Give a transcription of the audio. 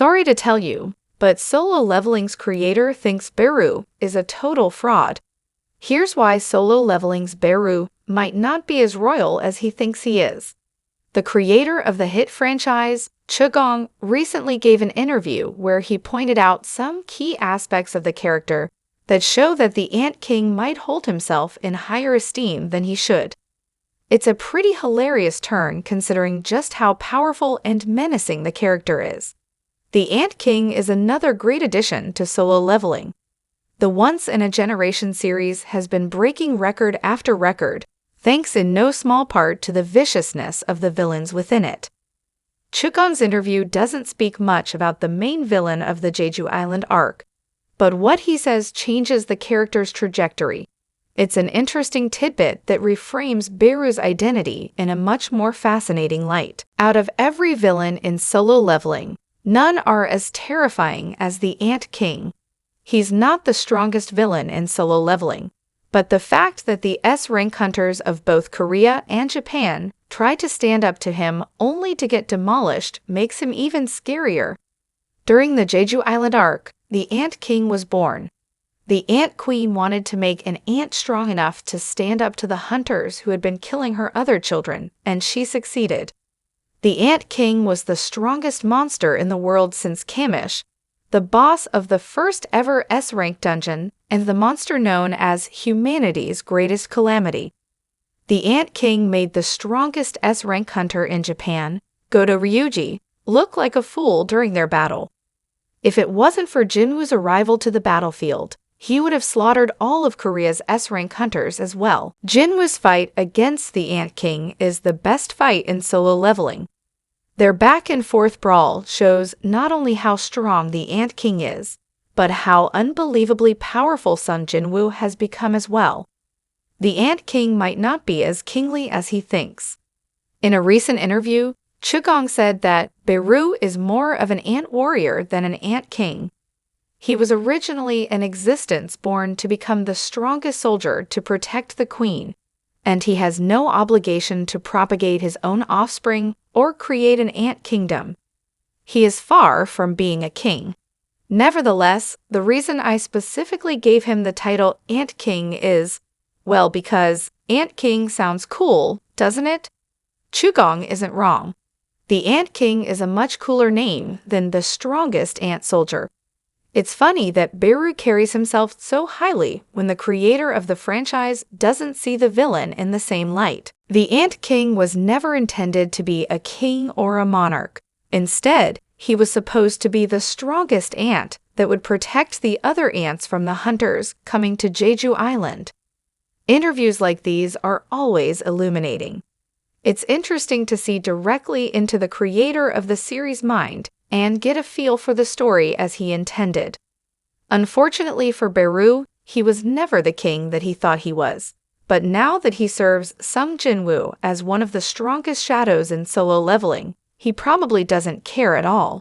Sorry to tell you, but Solo Leveling's creator thinks Beru is a total fraud. Here's why Solo Leveling's Beru might not be as royal as he thinks he is. The creator of the hit franchise, Chugong, recently gave an interview where he pointed out some key aspects of the character that show that the Ant King might hold himself in higher esteem than he should. It's a pretty hilarious turn considering just how powerful and menacing the character is. The Ant King is another great addition to Solo Leveling. The once-in-a-generation series has been breaking record after record, thanks in no small part to the viciousness of the villains within it. Chugong's interview doesn't speak much about the main villain of the Jeju Island arc, but what he says changes the character's trajectory. It's an interesting tidbit that reframes Beru's identity in a much more fascinating light. Out of every villain in Solo Leveling, none are as terrifying as the Ant King. He's not the strongest villain in Solo Leveling, but the fact that the S-rank hunters of both Korea and Japan try to stand up to him only to get demolished makes him even scarier. During the Jeju Island arc, the Ant King was born. The Ant Queen wanted to make an ant strong enough to stand up to the hunters who had been killing her other children, and she succeeded. The Ant King was the strongest monster in the world since Kamish, the boss of the first ever S-rank dungeon and the monster known as humanity's greatest calamity. The Ant King made the strongest S-rank hunter in Japan, Goto Ryuji, look like a fool during their battle. If it wasn't for Jinwoo's arrival to the battlefield, he would have slaughtered all of Korea's S-rank hunters as well. Jinwoo's fight against the Ant King is the best fight in Solo Leveling. Their back-and-forth brawl shows not only how strong the Ant King is, but how unbelievably powerful Son Jinwoo has become as well. The Ant King might not be as kingly as he thinks. In a recent interview, Chugong said that Beru is more of an ant warrior than an ant king. He was originally an existence born to become the strongest soldier to protect the queen, and he has no obligation to propagate his own offspring or create an ant kingdom. He is far from being a king. Nevertheless, the reason I specifically gave him the title Ant King is, well, because Ant King sounds cool, doesn't it? Chugong isn't wrong. The Ant King is a much cooler name than the strongest ant soldier. It's funny that Beru carries himself so highly when the creator of the franchise doesn't see the villain in the same light. The Ant King was never intended to be a king or a monarch. Instead, he was supposed to be the strongest ant that would protect the other ants from the hunters coming to Jeju Island. Interviews like these are always illuminating. It's interesting to see directly into the creator of the series' mind and get a feel for the story as he intended. Unfortunately for Beru, he was never the king that he thought he was, but now that he serves Sung Jinwoo as one of the strongest shadows in Solo Leveling, he probably doesn't care at all.